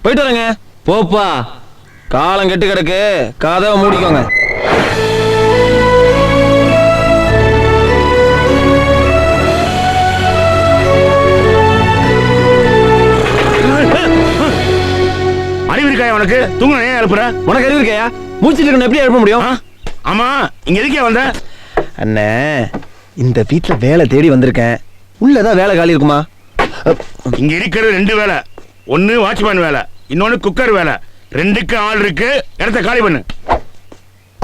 போயிட்டு வரேங்க. போப்பா, காலம் கெட்டு கிடக்கு, கதவை மூடிக்கோங்க. அறிவு இருக்காயா உனக்கு? தூங்க ஏன் எழுப்புற? உனக்கு அறிவு இருக்கையா? முடிச்சிட்டு இருக்க எப்படி எழுப்ப முடியும்? ஆமா, இங்க எதுக்கே வந்த? அண்ணே, இந்த வீட்டுல வேலை தேடி வந்திருக்கேன். உள்ளதான் வேலை காலி இருக்குமா? இங்க இருக்கிறது 2 வேலை. ஒன்னு வாட்ச்மேன் வேலை, இன்னொன்னு குக்கர் வேலை. 2க்கு ஆள் இருக்கு. இடத்த காலி பண்ணு.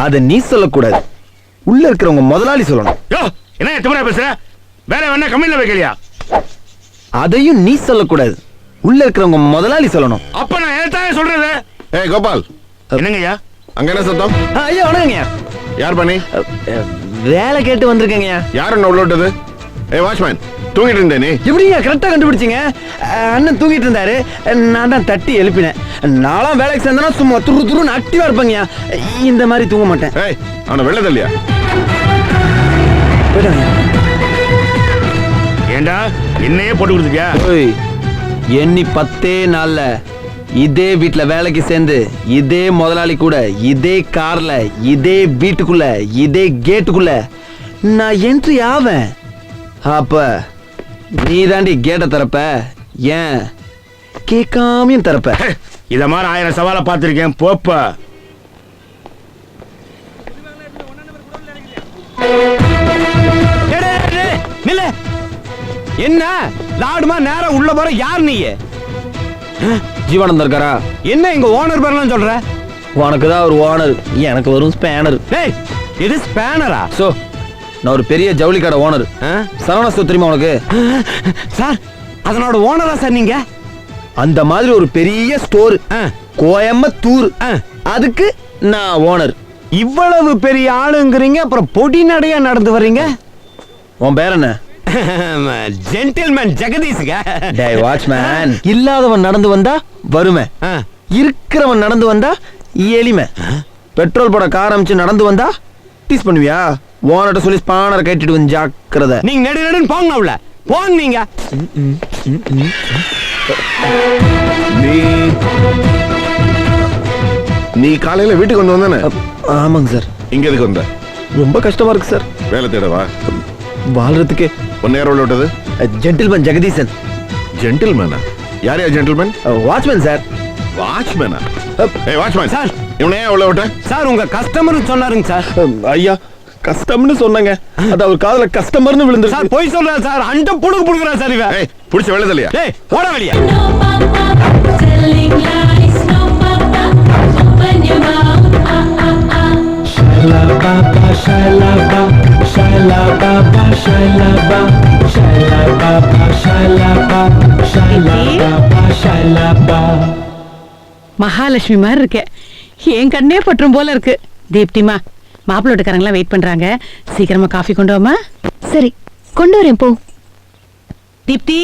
அத நீ சொல்லக்கூடாது, உள்ள இருக்கிறவங்க முதலாளி சொல்லணும். யோ, என்ன எத்தனை பேசுற? வேலை வேணா கம்பெனில வைக்கலையா? அதையும் நீ சொல்லக்கூடாது, உள்ள இருக்கிறவங்க முதலாளி சொல்லணும். அப்ப நான் ஏன் சொல்றது? ஏய் கோபால், என்னங்கய்யா அங்க என்ன சத்தம்? ஐயா வணக்கங்கய்யா. யார் பண்ணி? வேலை கேட்டு வந்திருக்கேங்கய்யா. யார் என்ன உள்ள விட்டது? ஏய் வாட்ச்மேன், தூங்கிட்டு இருந்தே நீ? எப்படிங்க கரெக்டா கண்டுபிடிச்சிங்க? அண்ணன் தூங்கிட்டு இருந்தாரு, நான் தான் தட்டி எழுப்பினேன். நானும் வேலைக்கு சேர்ந்தனா சும்மா துரு துருன்னு ஆக்டிவா இருப்பேங்கய்யா. இந்த மாதிரி தூங்க மாட்டேன். ஏய், அவனை வெளில தள்ளியா? ஏண்டா என்னையே போட்டு கொடுத்துட்டியா? எண்ணி 10 நாள்ல இதே வீட்டுல வேலைக்கு சேர்ந்து இதே முதலாளி கூட இதே கார்ல இதே வீட்டுக்குள்ள இதே கேட்டுக்குள்ள நான் என்ட்ரி ஆவேன். அப்ப நீ தாண்டி கேட்ட தரப்ப, ஏன் கேட்காமையும் தரப்ப. இத மாதிரி 1000 சவாலை பார்த்திருக்கேன். போப்பா. என்ன லாடுமா நேரம் உள்ள போற? யார் நீ? ஜீவானந்தர் இருக்காரா? என்ன எங்க ஓனர் பேர்லாம் சொல்ற? உனக்கு தான் ஒரு ஓனர், எனக்கு வரும் ஸ்பேனர். டேய், இது ஸ்பேனரா? சோ நான் ஒரு பெரிய ஜவுளி கடை ஓனர். சரவண ஸ்டோர் தெரியுமா உனக்கு? சார், அதனோட ஓனரா சார் நீங்க? அந்த மாதிரி ஒரு பெரிய ஸ்டோர் கோயம்புத்தூர், அதுக்கு நான் ஓனர். இவ்வளவு பெரிய ஆளுங்கிறீங்க, அப்புறம் பொடி நடையா நடந்து வர்றீங்க. உன் பேர் என்ன? ஜென்டில்மேன் ஜெகதீஷ்ங்க. டேய் வாட்ச்மேன், இல்லாதவன் நடந்து வந்தா வறுமை, இருக்கிறவன் நடந்து வந்தா எளிமை. பெட்ரோல் போட கார் அமைச்சு நடந்து வந்தா டீஸ் பண்ணுவியா? ஓனர்ட்ட சொல்லி ஸ்பானர் கட்டிட்டு வந்து ஜாக்கிரதை. நீங்க நடு நடுன்னு போங்க, உள்ள போங்க நீங்க. நீ காலையில வீட்டுக்கு வந்து வந்தானே? ஆமாங்க சார். இங்க எதுக்கு வந்த? ரொம்ப கஷ்டமா இருக்கு சார். வேலை தேடவா? வாழ்றதுக்கு. ஒன்னு யார் உள்ள விட்டது? ஜென்டில்மேன் ஜெகதீசன். ஜென்டில்மேனா? யார் யார் ஜென்டில்மேன்? Watchman sir. வாட்ச்மேனா? ஏய் வாட்ச்மேன் சார், இவனை ஏன் உள்ள விட்ட? சார் உங்க கஸ்டமர் சொன்னாருங்க சார். ஐயா, கஸ்டமர்னு சொன்னாங்க, அது அவர் காதுல கஸ்டமர்னு விழுந்துருச்சு. சார் போய் சொல்றாரு சார், அண்ட புடுக்கு புடுக்குறா சார் இவன். ஏய், புடிச்ச வெளில தள்ளியா? ஏய், போடா வெளிய. மகாலட்சுமி மாதிரி இருக்க, என் கண்ணே பற்றும் போல இருக்கு. தீப்திமா, மாப்பிள்ளோட்டுக்காரங்களாம் வெயிட் பண்றாங்க, சீக்கிரமா காஃபி கொண்டு வாமா. சரி, கொண்டு வரேன் போ. தீப்தி,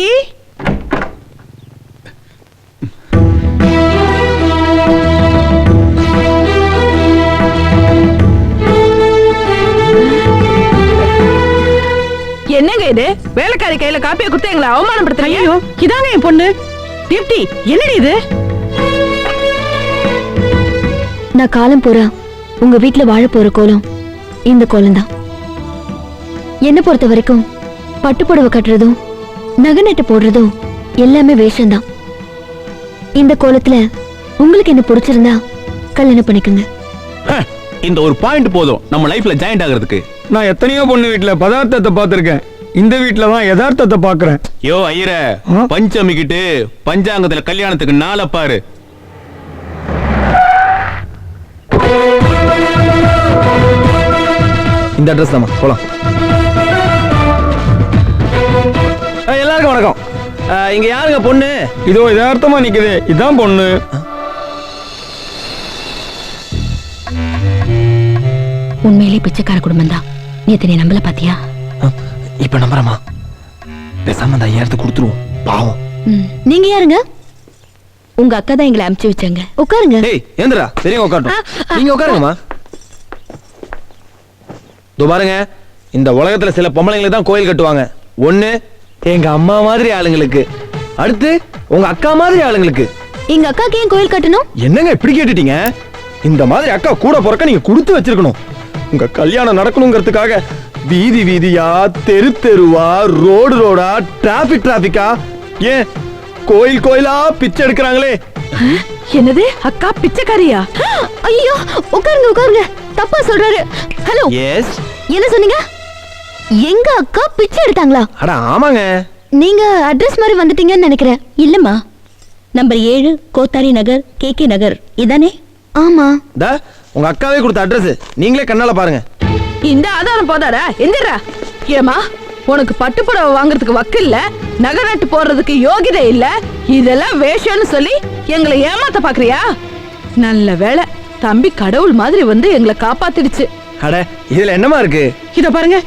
என்னங்க இது? வேலைக்காரி கையில காப்பியை குடுத்து எங்களை அவமானப்படுத்துறீங்க. ஐயோ, இதாங்க என் பொண்ணு. தீப்தி, என்னடி இது? நான் காலம் பூரா உங்க வீட்டுல வாழ போற கோலம் இந்த கோலம் தான். என்ன பொறுத்த வரைக்கும் பட்டுப்புடவை கட்டுறதும் நகை நட்டு போடுறதும் எல்லாமே வேஷம்தான். இந்த கோலத்துல உங்களுக்கு என்ன பிடிச்சிருந்தா கல்யாணம் பண்ணிக்கோங்க. இந்த ஒரு பாயிண்ட் போதும் நம்ம லைஃப்ல ஜாயிண்ட் ஆகிறதுக்கு. நான் எத்தனையோ பொண்ணு வீட்டுல பதார்த்தத்தை பார்த்திருக்கேன், இந்த வீட்டுல தான் யதார்த்தத்தை பாக்குறேன். யோ ஐயர, பஞ்சமிக்கிட்டு பஞ்சாங்கத்துல கல்யாணத்துக்கு நாளை பாரு. இந்த அட்ரஸ் தான், போலாம். எல்லாருக்கும் வணக்கம். இங்க யாருங்க பொண்ணு? இதோ யதார்த்தமா நிக்குது, இதான் பொண்ணு. உண்மையிலே பிச்சைக்கார குடும்பம் தான். நேத்து நீ நம்பல பாத்தியா? இப்ப நம்புறமா? பேசாம அந்த 5000 கொடுத்துருவோம், பாவம். நீங்க யாருங்க? உங்க அக்கா தான் எங்களை அனுப்பிச்சு வச்சாங்க. உட்காருங்க. ஏய் ஏந்திரா, பெரியவங்க உட்காரட்டும். நீங்க உட்காருங்கம்மா. இதோ பாருங்க, இந்த உலகத்துல சில பொம்பளைங்களுக்கு தான் கோயில் கட்டுவாங்க. ஒண்ணு எங்க அம்மா மாதிரி ஆளுங்களுக்கு, அடுத்து உங்க அக்கா மாதிரி ஆளுங்களுக்கு, எங்க அக்காக்கு ஏன் கோயில் கட்டணும்? என்னங்க இப்படி கேட்டுட்டீங்க? இந்த மாதிரி அக்கா கூட பிறக்க நீங்க கொடுத்து வச்சிருக்கணும். உங்க கல்யாணம் நடக்கணுங்கிறதுக்காக வீதி வீதியா, தெரு தெருவா, ரோடு ரோடா, டிராபிக்கா, ஏன் கோயில் கோயிலா பிச்சை எடுக்கிறாங்களே. என்னது அக்கா பிச்சைக்காரியா? ஐயோ, உட்காருங்க. தப்பா சொல்றாரு. Hello, yes. என்ன சொன்னீங்க? எங்க அக்கா பிச்சை எடுத்தாங்களா? அட ஆமாங்க. நீங்க அட்ரஸ் மாதிரி வந்துட்டீங்கன்னு நினைக்கிறேன். இல்லம்மா, நம்பர் 7 கோத்தாரி நகர், KK நகர் இதானே? ஆமா. தா உங்க அக்காவே கொடுத்த அட்ரஸ், நீங்களே கண்ணால பாருங்க. இந்த ஆதாரம் போதாரா? எந்திரா. ஏமா, உனக்கு பட்டு புடவை வாங்குறதுக்கு வக்கு இல்ல, நகை நட்டு போடுறதுக்கு யோகிதை இல்ல, இதெல்லாம் வேஷம்னு சொல்லி எங்களை ஏமாத்த பாக்குறியா? நல்ல வேளை, தம்பி கடவுள் மாதிரி வந்து எங்களை காப்பாத்திடுச்சு. அட இதுல என்னமா இருக்கு? இத பாருங்க,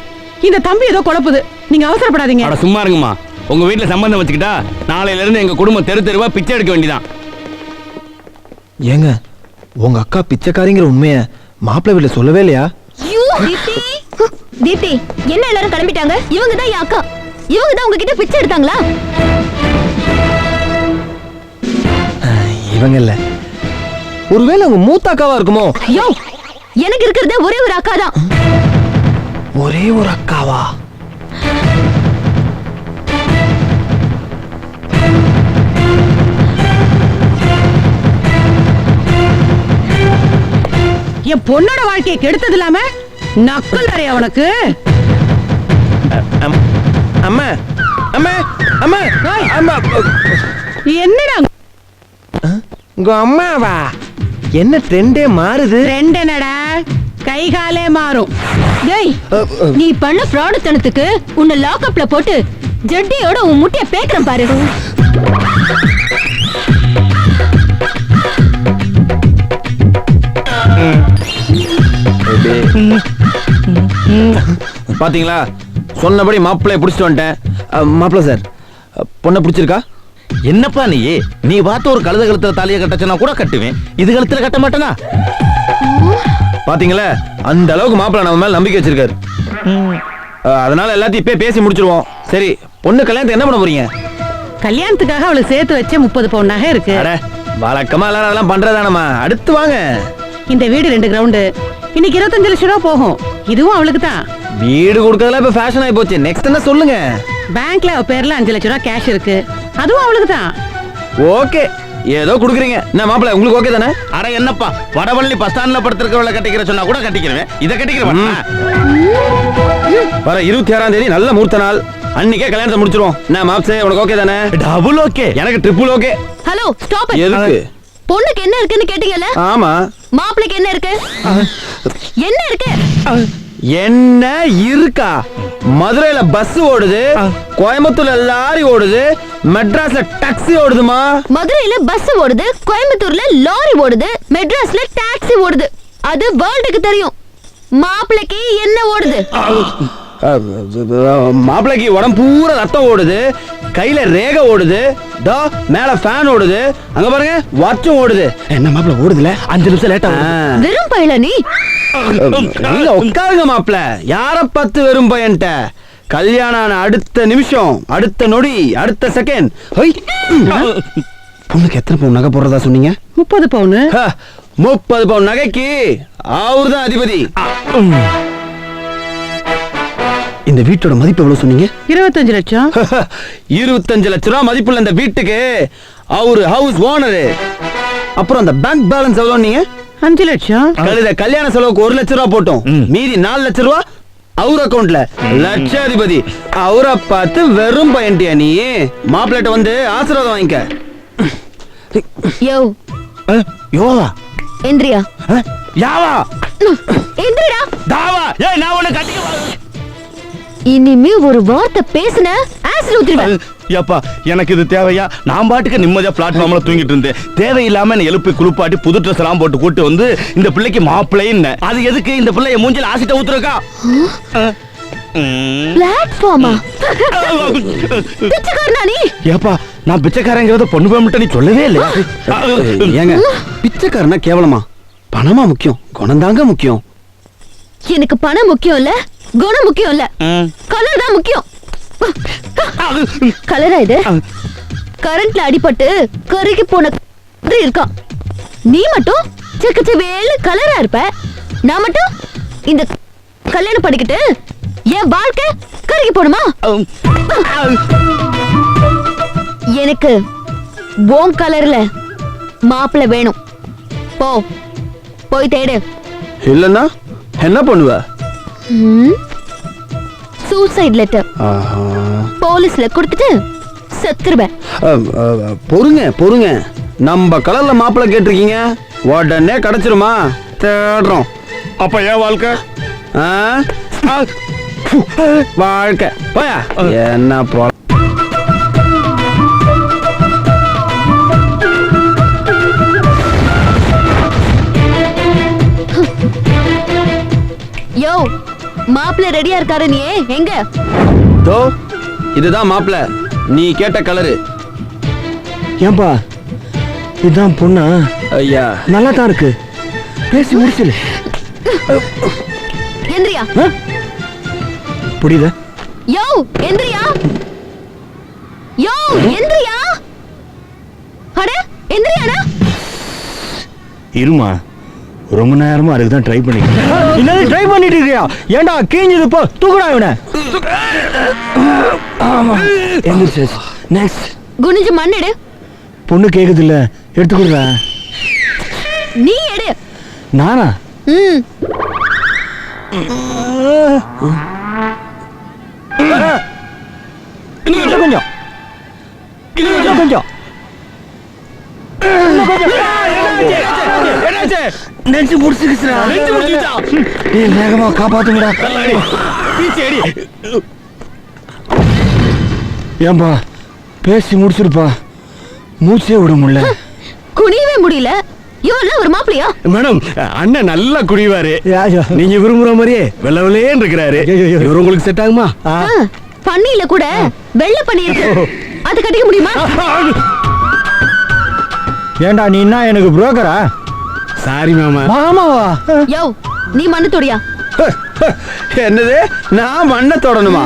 இந்த தம்பி ஏதோ குழப்புது, நீங்க அவசரப்படாதீங்க. அட சும்மா இருங்கம்மா. உங்க வீட்டுல சம்பந்தம் வச்சுக்கிட்டா நாளையில இருந்து எங்க குடும்பம் தெரு தெருவா பிச்சை எடுக்க வேண்டியதான். ஏங்க உங்க அக்கா பிச்சைக்காரிங்கிற உண்மைய மாப்பிள்ளை வீட்டுல சொல்லவே இல்லையா? தீப்தி, என்ன எல்லாரும் கிளம்பிட்டாங்க? இவங்க தான் என் அக்கா. இவங்க தான் உங்ககிட்ட பிச்சை எடுத்தாங்களா? இவங்க இல்ல, ஒருவேளை உங்க மூத்த அக்காவா இருக்குமோ? யோ, எனக்கு இருக்கிறதே ஒரே ஒரு அக்கா தான். ஒரே ஒரு அக்காவா? என் பொண்ணோட வாழ்க்கையை கெடுத்தது இல்லாம நக்கல் நிறைய அவனுக்கு. அம்மா அம்மா அம்மா அம்மா, என்னடா உங்க அம்மாவா? என்ன ட்ரெண்டே மாறுது? ரெண்டு என்னடா, கை காலே மாறும். டேய், நீ பண்ண ஃப்ராடுத்தனத்துக்கு உன்னை லாக்அப்ல போட்டு ஜட்டியோட உன் முட்டைய பேக்குறேன் பாரு. பாத்தீங்களா, சொன்னபடி மாப்பிள்ளைய புடிச்சிட்டு வந்துட்டேன். மாப்பிள்ளை சார், பொண்ணை பிடிச்சிருக்கா? என்னப்பா நீ பார்த்து ஒரு கழுத கழுத்துல தாலியை கட்டச்சனா கூட கட்டுவேன், இது கழுத்துல கட்ட மாட்டேனா? பாத்தீங்களா, அந்த அளவுக்கு மாப்பிள்ளை நம்ம மேல நம்பிக்கை வச்சிருக்காரு. அதனால எல்லாத்தையும் இப்பே பேசி முடிச்சிருவோம். சரி, பொண்ணு கல்யாணத்துக்கு என்ன பண்ண போறீங்க? கல்யாணத்துக்காக அவளுக்கு சேர்த்து வச்ச 30 பவுன் நகை இருக்கு. அட வழக்கமா எல்லாரும் அதெல்லாம் பண்றதானம்மா. அடுத்து வாங்க. இந்த வீடு 2 கிரவுண்டு, இன்னைக்கு 25 லட்சம் ரூபா போகும். இதுவும் அவளுக்கு தான். வீடு கொடுக்கறதுல இப்ப ஃபேஷன் ஆகி போச்சு. நெக்ஸ்ட் என்ன சொல்லுங்க? பேங்க்ல அவ பேர்ல 5 லட்சம் ரூபா கேஷ் இருக்கு, அதுவும் அவளுக்கு தான். ஓகே, ஏதோ குடுக்குறீங்க. என்ன மாப்பிள்ளை, உங்களுக்கு ஓகே தானே? அட என்னப்பா, வடவள்ளி பஸ் ஸ்டாண்ட்ல படுத்திருக்கிறவளை கட்டிக்கிற சொன்னா கூட கட்டிக்கிறேன், இதை கட்டிக்கிறேன். வர 26ஆம் தேதி நல்ல மூர்த்த நாள், அன்னைக்கே கல்யாணத்தை முடிச்சிருவோம். என்ன மாப்சே, உனக்கு ஓகே தானே? டபுள் ஓகே, எனக்கு ட்ரிபிள் ஓகே. Hello, stop. எதுக்கு? பொண்ணுக்கு என்ன இருக்குன்னு கேட்டீங்கல்ல? ஆமா. மாப்பிளைக்கு என்ன இருக்கு? என்ன இருக்கு? என்ன இருக்கா? மதுரையில பஸ் ஓடுது, கோயம்புத்தூர்ல லாரி ஓடுது, மெட்ராஸ்ல டாக்ஸி ஓடுதுமா. மதுரையில பஸ் ஓடுது, கோயம்புத்தூர்ல லாரி ஓடுது, மெட்ராஸ்ல டாக்ஸி ஓடுது. அது வேர்ல்டுக்கு தெரியும். மாப்பிளைக்கு என்ன ஓடுது? மாப்பிளைக்கு உடம்பு பூரா ரத்தம் ஓடுது, கையில ரேகை ஓடுது, தோ மேல ஃபேன் ஓடுது, அங்க பாருங்க வாட்சும் ஓடுது. என்ன மாப்பிள்ள ஓடுதுல, 5 நிமிஷம் லேட்டா வெறும் பையல நீ. உட்காருங்க மாப்பிள்ள, யார பார்த்து வெறும் பையன்ட்ட? கல்யாணம் ஆன அடுத்த நிமிஷம், அடுத்த நொடி, அடுத்த செகண்ட். பொண்ணுக்கு எத்தனை பவுன் நகை போடுறதா சொன்னீங்க? 30 பவுன். 30 பவுன் நகைக்கு அவர்தான் அதிபதி. இந்த வீட்டோட மதிப்பு எவ்வளவு சொன்னீங்க? 25 லட்சம். 25 லட்சம் ரூபாய் மதிப்புள்ள இந்த வீட்டுக்கு அவரு ஹவுஸ் ஓனரு. அப்புறம் அந்த பேங்க் பேலன்ஸ் எவ்வளவு நீங்க? 5 லட்சம். கல்யாண செலவுக்கு 1 லட்சம் ரூபாய் போட்டோம், மீதி 4 லட்சம் ரூபாய் அவர் அக்கவுண்ட்ல. லட்சாதிபதி அவரை பார்த்து வெறும் பையன்ட்டியா நீ? மாப்பிள்ளை வந்து ஆசீர்வாதம் வாங்கிக்க. யோ, யோவா எந்திரியா. யாவா எந்திரிடா. தாவா. ஏய், நான் உன்னை கட்டிக்க. இனிமே ஒரு வார்த்தை பேசுன ஆசிட் ஊத்திடுவேன். ஏப்பா, எனக்கு இது தேவையா? நான் பாட்டுக்கு நிம்மதியா பிளாட்ஃபார்ம்ல தூங்கிட்டு இருந்தேன். தேவையில்லாம என்ன எழுப்பி குளிப்பாட்டி புது ட்ரெஸ் எல்லாம் போட்டு கூட்டு வந்து இந்த பிள்ளைக்கு மாப்பிள்ளைன்னு. அது எதுக்கு? இந்த பிள்ளை என் மூஞ்சில ஆசிட்ட ஊத்துறக்கா? பிளாட்ஃபார்மா? பிச்சைக்காரனா நீ? ஏப்பா, நான் பிச்சைக்காரங்கிறத பொண்ணு போய் நீ சொல்லவே இல்லை. ஏங்க, பிச்சைக்காரனா கேவலமா? பணமா முக்கியம், குணம்தாங்க முக்கியம். எனக்கு பணம் முக்கியம் இல்ல, குணம் முக்கியம் இல்ல, கலர் தான் முக்கியம். கலரா இது? கரண்ட்ல அடிபட்டு கருகி போன மாதிரி இருக்கான். நீ மட்டும் செக்கச்சவேலு கலரா இருப்ப. நான் மட்டும் இந்த கல்யாணம் பண்ணிக்கிட்டு என் வாழ்க்கை கருகி போடுமா? எனக்கு உன் கலர்ல மாப்பிள்ளை வேணும். போ, போய் தேடு. இல்லன்னா என்ன பண்ணுவ? சூசைட் லெட்டர் போலீஸ்ல கொடுத்துட்டு செத்துருவேன். பொறுங்க. நம்ம கலர்ல மாப்பிள்ளை கேட்டிருக்கீங்க, உடனே கிடைச்சிருமா? தேடுறோம். அப்ப ஏன் வாழ்க்கை? வாழ்க்கை போயா என்ன ப்ராப்ளம்? யோ, மாப்பிள்ளை ரெடியா இருக்காரு. நீ எங்க? தோ இதுதான் மாப்பிள்ளை, நீ கேட்ட கலரு. ஏன்பா இதுதான் பொண்ணா? ஐயா நல்லா தான் இருக்கு, பேசி முடிச்சிரு. எந்திரியா. புரியுதா? யோ எந்திரியா. யோ எந்திரியா. அட எந்திரியாடா. இருமா, ரொம்ப நேரமா அதுக்கு தான் ட்ரை பண்ணிக்கிறேன். என்னது ட்ரை பண்ணிட்டு இருக்கியா? ஏன்டா கீஞ்சது? போ தூக்குடா இவனை. நெக்ஸ்ட் குனிஞ்சு மண் எடு. பொண்ணு கேக்குது இல்ல, எடுத்துக்கொடுறா. நீ எடு. நானா? கொஞ்சம் கொஞ்சம் நெஞ்சு முடிச்சுக்கிச்சுடா. வேகமா காப்பாத்துங்கடா. ஏன்பா பேசி முடிச்சிருப்பா, மூச்சே விட முடியல. குனியவே முடியல. இவெல்லாம் ஒரு மாப்பிளையா? மேடம், அண்ணன் நல்லா குடிவாரு. நீங்க விரும்புற மாதிரியே வெள்ள வெள்ளையேன்னு இருக்கிறாரு. இவர் உங்களுக்கு செட் ஆகுமா? பண்ணியில கூட வெள்ளை பண்ணி இருக்கு, அது கட்டிக்க முடியுமா? ஏண்டா நீ என்ன எனக்கு புரோக்கரா? சாரி மாமா. மாமாவா? யோ நீ மண்ணு தொடியா. என்னது? நான் மண்ணை தொடணுமா?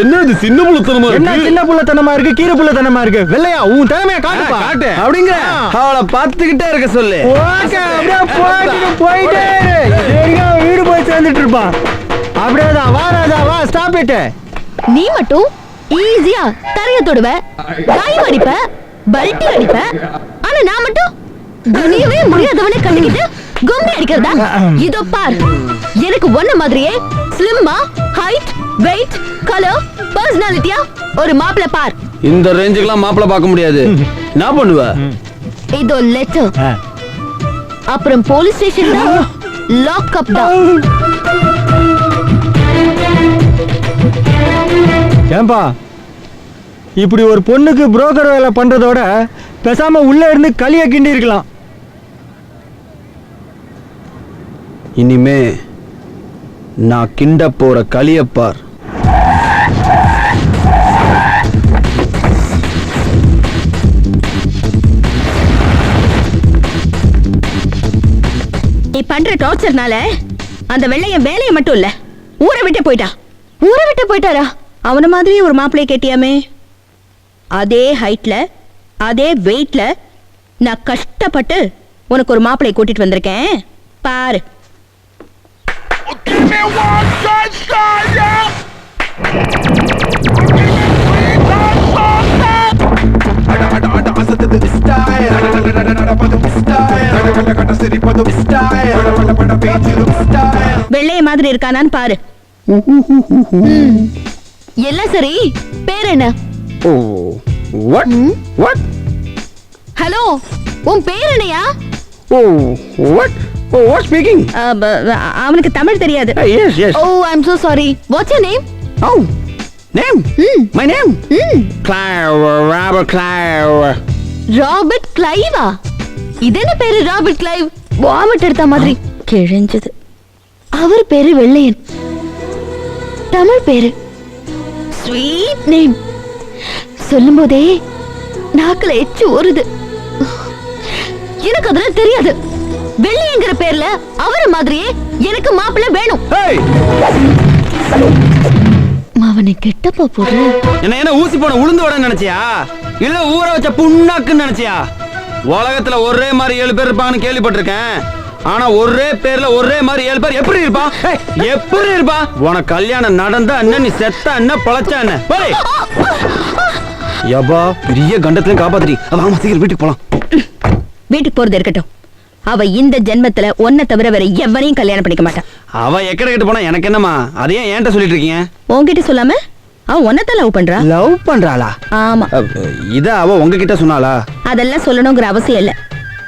என்னது சின்ன புள்ளத்தனமா என்ன இருக்கு? சின்ன புள்ளத்தனமா இருக்கு, கீரை புள்ளத்தனமா இருக்கு. வெள்ளையா உன் திறமைய காட்டுப்பா. காட்டு அப்படிங்க. அவளை பார்த்துக்கிட்டே இருக்க சொல்லு. ஓகே, அப்படியே போயிட்டே இரு. வீடு போய் சேர்ந்துட்டு இருப்பான். அப்படியே தான் வா ராஜா வா. Stop it. நீ மட்டும் ஈஸியா தரைய தொடுவ, காய் அடிப்ப, பல்ட்டி அடிப்ப. ஆனா நான் மட்டும் குனியவே முடியாதவனே கட்டிக்கிட்டு கும்மி அடிக்கிறதா? இதோ பார், எனக்கு ஒன்ன மாதிரியே ஸ்லிம்மா, ஹைட், வெயிட், கலர், பர்சனாலிட்டியா ஒரு மாப்பிள்ளை பார். இந்த ரேஞ்சுக்கெல்லாம் மாப்பிள்ளை பார்க்க முடியாது. என்ன பண்ணுவ? இதோ லெட்டர். அப்புறம் போலீஸ் ஸ்டேஷன்ல லாக் அப் தான். ஏன்பா இப்படி ஒரு பொண்ணுக்கு புரோக்கர் வேலை பண்றதோட பேசாம உள்ள இருந்து களிய கிண்டி இருக்கலாம். இனிமே நான் கிண்ட போற களியப்பார். நீ பண்ற டார்ச்சர்னால அந்த வெள்ளையன் வேலையை மட்டும் இல்ல, ஊரை விட்டே போயிட்டா. ஊரை விட்டு போயிட்டாரா? அவன மாதிரி ஒரு மாப்பிள்ளைய கேட்டியாமே, அதே ஹைட்ல அதே வெயிட்ல நான் கஷ்டப்பட்டு உனக்கு ஒரு மாப்பிள்ளைய கூட்டிட்டு வந்திருக்கேன் பாரு. வெள்ளைய மாதிரி இருக்கானான்னு பாரு. எல்லாம் சரி, பேர் என்ன? Oh what what? ஹலோ, உன் பேர் என்னையா? Oh what? Oh what speaking? அவனுக்கு தமிழ் தெரியாது. Yes yes. Oh, I'm so sorry. What's your name? Oh name? My name? Clive, Robert Clive. Robert கிளைவா? இது என்ன பேரு ராபர்ட் கிளைவ்? வாமிட் எடுத்த மாதிரி கிழிஞ்சது. அவர் பேரு வெள்ளையன். தமிழ் பேரு ஸ்வீட் நேம். சொல்லும் போதே நாக்குல எச்சு ஊறுது. எனக்கு அதெல்லாம் தெரியாது. வெள்ளையங்கிற பேர்ல அவர மாதிரியே எனக்கு மாப்பிள்ளை வேணும். அவனை கெட்டப்பா போடு. என்ன ஊசி போன உளுந்து வட நினைச்சியா? இல்ல ஊற வச்ச புண்ணாக்குன்னு நினைச்சியா? உலகத்துல ஒரே மாதிரி 7 பேர் இருப்பாங்கன்னு கேள்விப்பட்டிருக்கேன். ஆனா ஒரே பேர்ல ஒரே மாதிரி 7 பேர் எப்படி இருப்பான்? எப்படி இருப்பான்? உனக்கு கல்யாணம் நடந்தா என்ன, நீ செத்தா என்ன, பழச்சா என்ன? போய் யப்பா, பெரிய கண்டத்திலையும் காப்பாத்திரி. வாங்க சீக்கிரம் வீட்டுக்கு போலாம். வீட்டுக்கு போறது இருக்கட்டும், அவ இந்த ஜென்மத்துல ஒன்ன தவிர வேற எவனையும் கல்யாணம் பண்ணிக்க மாட்டான். அவ எக்கட கிட்ட போனா எனக்கு என்னமா? அதையே ஏன்ட்ட சொல்லிட்டு இருக்கீங்க? உன்கிட்ட சொல்லாம அவ ஒன்னதான் லவ் பண்றா. லவ் பண்றாளா? ஆமா. இத அவ உங்ககிட்ட சொன்னாளா? அதெல்லாம் சொல்லணுங்கிற அவசியம் இல்ல.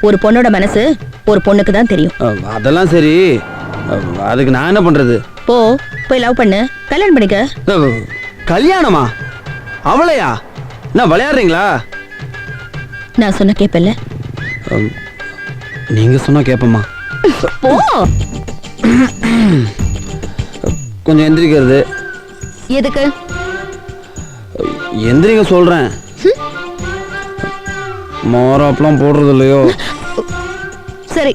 ஒரு பொண்ணோட மனசு ஒரு பொண்ணுக்கு தான் தெரியும். அதெல்லாம் சரி, அதுக்கு நான் என்ன பண்றது? போய் லவ் பண்ணு, கல்யாணம் பண்ணிக்க. கல்யாணமா? அவளையா? நான் விளையாடுறீங்களா? நான் சொன்ன கேப்பல்ல? நீங்க சொன்னா கேப்பமா? போ. கொஞ்சம் எந்திரிக்கிறது. எதுக்கு? எந்திரிங்க சொல்றேன். மாறாப்பெல்லாம் போடுறது இல்லையோ? சரி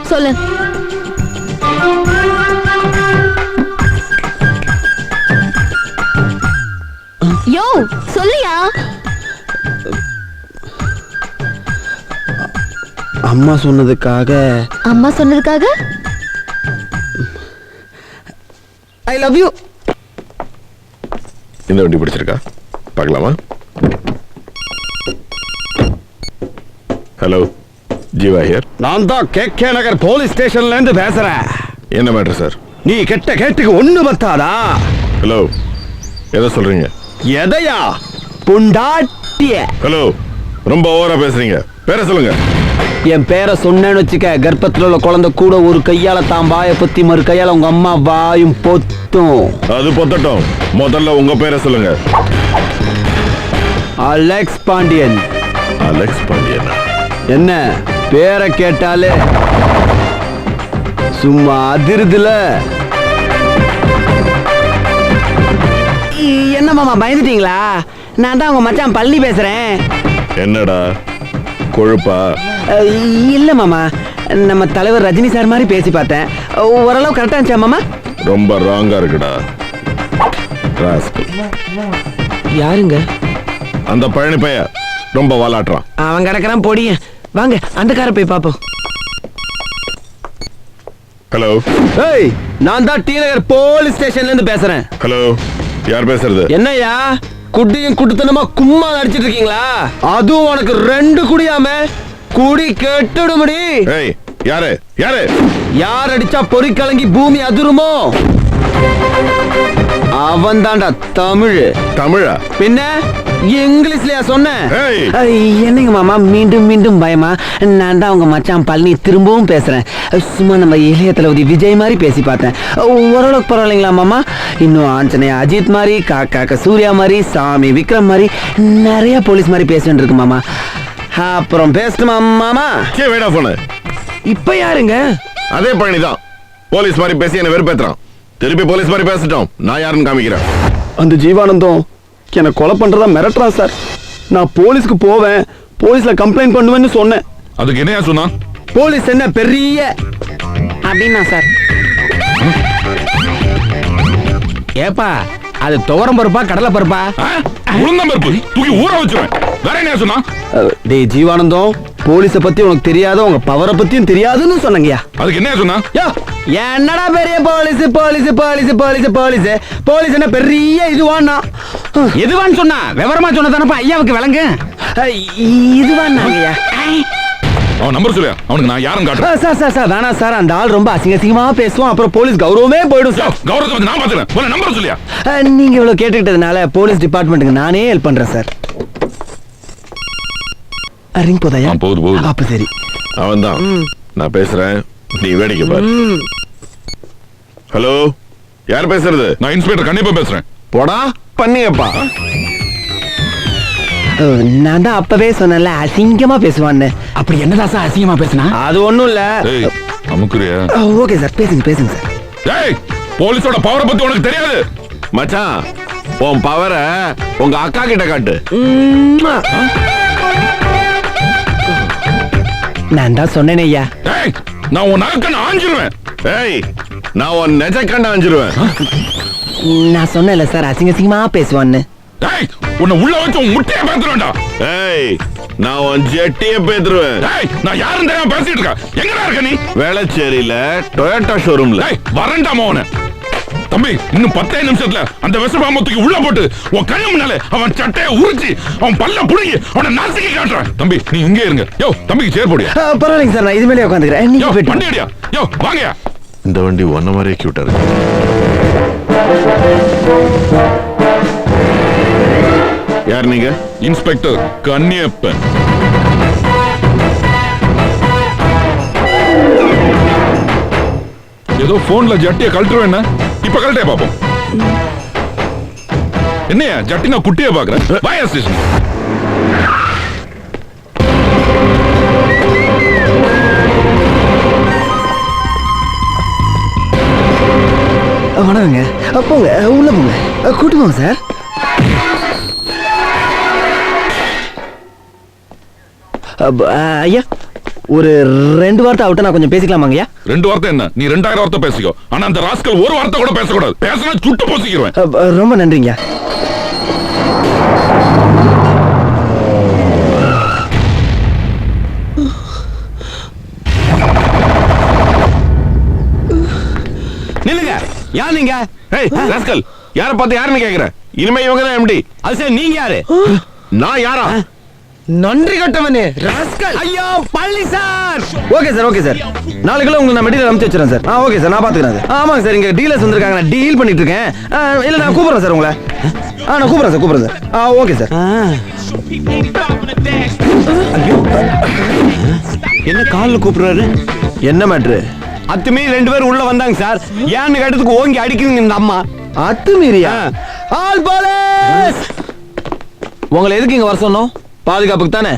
சொல்லு. யோ சொல்லியா? அம்மா சொன்னதுக்காக. அம்மா சொன்னதுக்காக ஐ லவ் யூ. இந்த வண்டி பிடிச்சிருக்கா? பார்க்கலாமா? Hello, Jeeva here. நான் தான் கேகே நகர் போலீஸ் ஸ்டேஷன்ல இருந்து பேசுறேன். என்ன மேட்டர் சார்? நீ கெட்ட கேட்டுக்கு ஒண்ணு பத்தாதா? ஹலோ, எதை சொல்றீங்க? எதையா? புண்டாட்டிய. ஹலோ, ரொம்ப ஓவரா பேசுறீங்க. பேரை சொல்லுங்க. என் பேரை சொன்னேன்னு வச்சுக்க, கர்ப்பத்தில் உள்ள குழந்தை கூட ஒரு கையால தான் வாயை பொத்தி மறு கையால உங்க அம்மா வாயும் பொத்தும். அது பொத்தட்டும், முதல்ல உங்க பேரை சொல்லுங்க. அலெக்ஸ் பாண்டியன். அலெக்ஸ் பாண்டியன். என்ன பேரை கேட்டாலே சும்மா அதிருதுல? என்ன மாமா பயந்துட்டீங்களா? நான் தான் உங்க மச்சான் பழனி பேசுறேன். என்னடா கொழுப்பா? இல்ல மாமா, நம்ம தலைவர் ரஜினி சார் மாதிரி பேசி பார்த்தேன். ஓரளவு கரெக்டா இருந்துச்சா மாமா? ரொம்ப ராங்கா இருக்குடா. ராஸ்கல். யாருங்க? அந்த பழனி பைய ரொம்ப வாலாட்டுறான். அவன் கிடக்குறான் பொடிய. வாங்க அந்த காரை போய் பாப்போம். ஹலோ. ஏய், நான் தான் டி நகர் போலீஸ் ஸ்டேஷன்ல இருந்து பேசுறேன். ஹலோ, யார் பேசுறது? என்னய்யா குட்டியும் குட்டுத்தனமா கும்மா அடிச்சிட்டு இருக்கீங்களா? அதுவும் உனக்கு 2 குடியாம குடி கெட்டுடுமடி. ஏய், யாரு யாரு? யார் அடிச்சா பொறி கலங்கி பூமி அதிருமோ அவன் தான்டா தமிழ். தமிழா? பின்ன இங்கிலீஷ்லயா சொன்னேன்? ஏய். என்னங்க மாமா மீண்டும் மீண்டும் பயமா? நான் தான் உங்க மச்சான் பழனி திரும்பவும் பேசுறேன். சும்மா நம்ம இளைய தளபதி விஜய் மாதிரி பேசி பார்த்தேன். ஓரளவுக்கு பரவாயில்லைங்களா மாமா? இன்னும் ஆஞ்சநேய அஜித் மாதிரி, காக்கா சூர்யா மாதிரி, சாமி விக்ரம் மாதிரி நிறைய போலீஸ் மாதிரி பேச வேண்டியிருக்கு மாமா. அப்புறம் பேசணுமா மாமா? கே வேடா போன. இப்ப யாருங்க? அதே பழனி தான். போலீஸ் மாதிரி பேசி என்ன வெறுப்பேத்துறான். திருப்பி போலீஸ் மாதிரி பேசிட்டோம். நான் யாருன்னு காமிக்கிறேன். அந்த ஜீவானந்தம் என்ன கொலை பண்றதா மிரட்டுறான் சார். நான் போலீஸ்க்கு போவேன், போலீஸ்ல கம்ப்ளைண்ட் பண்ணுவேன்னு சொன்னேன். அதுக்கு என்னையா சொன்னா? போலீஸ் என்ன பெரிய அப்படின்னா சார்? ஏப்பா அது துவரம் பருப்பா கடலை பருப்பா? உளுந்தம் பருப்பு தூக்கி ஊற வச்சுருவேன். வேற என்ன சொன்னா? டேய் ஜீவானந்தம், போலீஸ பத்தி உனக்கு தெரியாத, உங்க பவரை பத்தியும் தெரியாதுன்னு சொன்னங்கயா. அதுக்கு என்ன சொன்னா? யோ, என்னடா பெரிய police police police police police police என்ன பெரிய இதுவான்னா? எதுவான்னு சொன்னா விவரமா சொன்னதானப்பா ஐயாவுக்கு விளங்கு. இதுவான்னாங்கய்யா. அவன் நம்பர் சொல்லியா? அவனுக்கு நான் யாரும் காட்டுறேன். சார் சார் சார் வேணாம் சார், அந்த ஆள் ரொம்ப அசிங்கமா பேசுவான். அப்புறம் போலீஸ் கௌரவமே போயிடும் சார். கௌரவத்தை பத்தி நான் பாத்துறேன். உன நம்பர் சொல்லியா? நீங்க இவ்வளவு கேட்டுக்கிட்டதுனால போலீஸ் டிபார்ட்மெண்ட்டுக்கு நானே ஹெல்ப் பண்றேன் சார். ரிங் போதாயா? போகுது. அப்ப சரி. அவன் தான். நான் பேசுறேன், நீ வேடிக்கை பாரு. ஹலோ, யார் பேசுறது? நான் இன்ஸ்பெக்டர் கண்டிப்பா பேசுறேன். போடா பண்ணியப்பா. நான் தான் அப்பவே சொன்னேன்ல அசிங்கமா பேசுவான்னு. அப்படி என்னதான் சார் அசிங்கமா பேசினா? அது ஒண்ணும் இல்ல. அமுக்குறியா? ஓகே சார், பேசுங்க சார். ஏய், போலீஸோட பவரை பத்தி உனக்கு தெரியாது மச்சான். உன் பவரை உங்க அக்கா கிட்ட காட்டு. நான் தான் சொன்னேன் ஐயா. ஏய், நான் உன் நகக்கண்ண ஆஞ்சிருவேன். ஏய், நான் உன் நெஜக்கண்ண ஆஞ்சிருவேன். நான் சொன்னேன்ல சார் அசிங்கமா பேசுவான்னு. ஏய், உன்னை உள்ள வச்சு உன் முட்டையை பேத்துறேன்டா. ஏய், நான் உன் ஜெட்டியை பேத்துருவேன். நான் யாரும் தெரியாம பேசிட்டு இருக்கேன். எங்கடா இருக்க நீ? வேளச்சேரியில டொயோட்டா ஷோரூம்ல. வரண்டா மோன. தம்பி இன்னும் 10 நிமிஷத்துல அந்த விஷபாம்பத்துக்கு உள்ள போட்டு உன் கண்ணு முன்னாலே அவன் சட்டையை உரிச்சு அவன் பல்ல புடுங்கி அவனை நாசிக்கு காட்டுறேன். தம்பி நீ இங்கே இருங்க. யோ தம்பிக்கு சேர் போடியா? பரவாயில்லைங்க சார், நான் இது மேலே உட்காந்துக்கிறேன். நீங்க போயிட்டு வண்டி அடியா. யோ வாங்கயா. இந்த வண்டி ஒன்ன மாதிரியே கியூட்டா இருக்கு. யார் நீங்க? இன்ஸ்பெக்டர் கன்னியப்பன். ஏதோ போன்ல ஜட்டியை கழட்டுவேன். இப்ப கழட்டே பாப்போம். என்னையா ஜட்டி நான் குட்டியை பாக்குறேன். வாயா ஸ்டேஷன். வணக்கங்க. போங்க, உள்ள போங்க. கூட்டி போங்க சார். ஐயா, ஒரு 2 வார்த்தை அவட்ட நான் கொஞ்சம் பேசிக்கலாமாங்க ஐயா? 2 வார்த்தை என்ன? நீ 2000 வார்த்தை பேசிக்கோ. ஆனா அந்த ராஸ்கல் ஒரு வார்த்தை கூட பேசக்கூடாது. பேசினா சுட்டு போசிக்கிறேன். ரொம்ப நன்றிங்க. நில்லுங்க. யார் நீங்க? ஏய் ராஸ்கல், யாரை பார்த்து யாருன்னு கேக்குற? இனிமே இவங்க தான் எம்டி. அது சரி, நீங்க யாரு? நான் யாரா? நன்றி கட்டவனே ராஸ்கல். ஐயோ பள்ளி sir. Okay sir, okay sir. நாளைக்குள்ள உங்களுக்கு நான் மெட்டீரியல் அனுப்பிச்சு வச்சிரேன் சார். ஓகே சார், நான் பாத்துக்கிறேன் சார். ஆமாங்க சார், இங்க டீலர்ஸ் வந்திருக்காங்க. நான் டீல் பண்ணிட்டு இருக்கேன். இல்ல நான் கூப்பிடுறேன் சார் உங்களை. நான் கூப்பிடுறேன் சார். Okay sir. என்ன காலில் கூப்பிடுறாரு? என்ன மேட்ரு? அத்துமீறி 2 பேர் உள்ள வந்தாங்க சார். ஏன்னு கேட்டதுக்கு ஓங்கி அடிக்குதுங்க இந்த அம்மா. அத்துமீறியா? All police. உங்களை எதுக்கு இங்க வர சொன்னோம்? பாதுகாப்புக்கு தானே.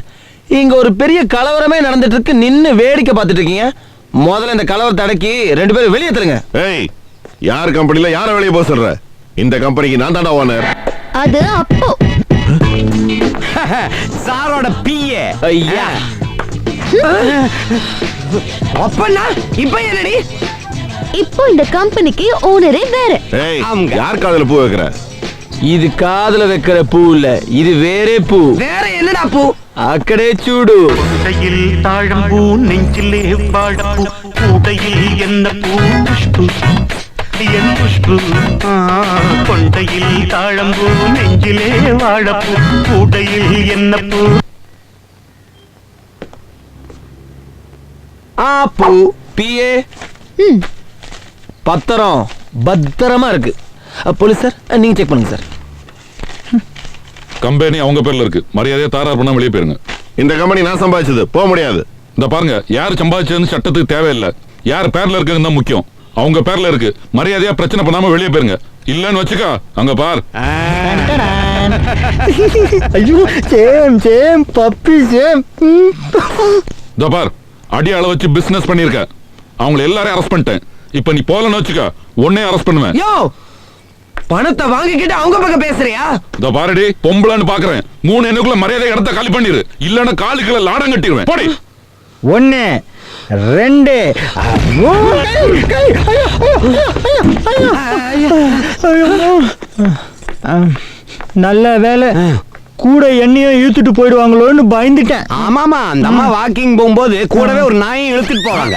இங்க ஒரு பெரிய கலவரமே நடந்துட்டு இருக்கு. நின்னு வேடிக்கை பார்த்துட்டு இருக்கீங்க. முதல்ல இந்த கலவரத்தை அடக்கி 2 பேரும் வெளியே தருங்க. ஏய், யார் கம்பெனில யார வெளியே போக சொல்ற? இந்த கம்பெனிக்கு நான் தான்டா ஓனர். அது அப்போ சாரோட பிஏ. ஐயா அப்பனா இப்ப என்னடி? இப்போ இந்த கம்பெனிக்கு ஓனரே வேற. ஏய், ஆமாங்க. யார் காதுல பூ வைக்கிற? இது காதுல வைக்கிற பூ இல்ல, இது வேறே பூ. வேற என்னடா பூ? அக்கடே சூடு. கொண்டையில் தாழம்பூ நெஞ்சிலே வாழப்பூ கூடையில் என்ன பூ புஷ்பு என் புஷ்பு கொண்டையில் தாழம்பூ நெஞ்சிலே வாழப்பூ கூடையில் என்ன பூ. பூ பிஏ பத்திரம் பத்திரமா இருக்கு. போலீஸ் சார், நீங்க செக் பண்ணுங்க சார். கம்பெனி அவங்க பேர்ல இருக்கு. மரியாதையா தாரார் பண்ணா வெளியே போயிருங்க. இந்த கம்பெனி நான் சம்பாதிச்சது, போக முடியாது. இந்த பாருங்க, யார் சம்பாதிச்சதுன்னு சட்டத்துக்கு தேவையில்லை. யார் பேர்ல இருக்குன்னு தான் முக்கியம். அவங்க பேர்ல இருக்கு. மரியாதையா பிரச்சனை பண்ணாம வெளியே போயிருங்க. இல்லன்னு வச்சுக்கா அங்க பார். ஐயோ சேம் சேம் பப்பி சேம். இந்த பார், அடி அளவு வச்சு பிசினஸ் பண்ணிருக்க. அவங்களை எல்லாரையும் அரெஸ்ட் பண்ணிட்டேன். இப்ப நீ போலன்னு வச்சுக்கா உன்னை அரெஸ்ட் பண்ணுவேன். யோ, பணத்தை வாங்கிக்கிட்டு அவங்க பக்கம் பேசுறியா? இந்த பாருடி, பொம்பளைன்னு பாக்குறேன். 3 எண்ணுக்குள்ள மரியாதை இடத்த காலி பண்ணிரு. இல்லன்னா காலுக்குள்ள லாடம் கட்டிடுவேன். போடி. 1 2 நல்ல வேலை. கூட எண்ணியும் இழுத்துட்டு போயிடுவாங்களோன்னு பயந்துட்டேன். ஆமாமா, அந்த அம்மா வாக்கிங் போகும்போது கூடவே ஒரு நாயும் இழுத்துட்டு போவாங்க.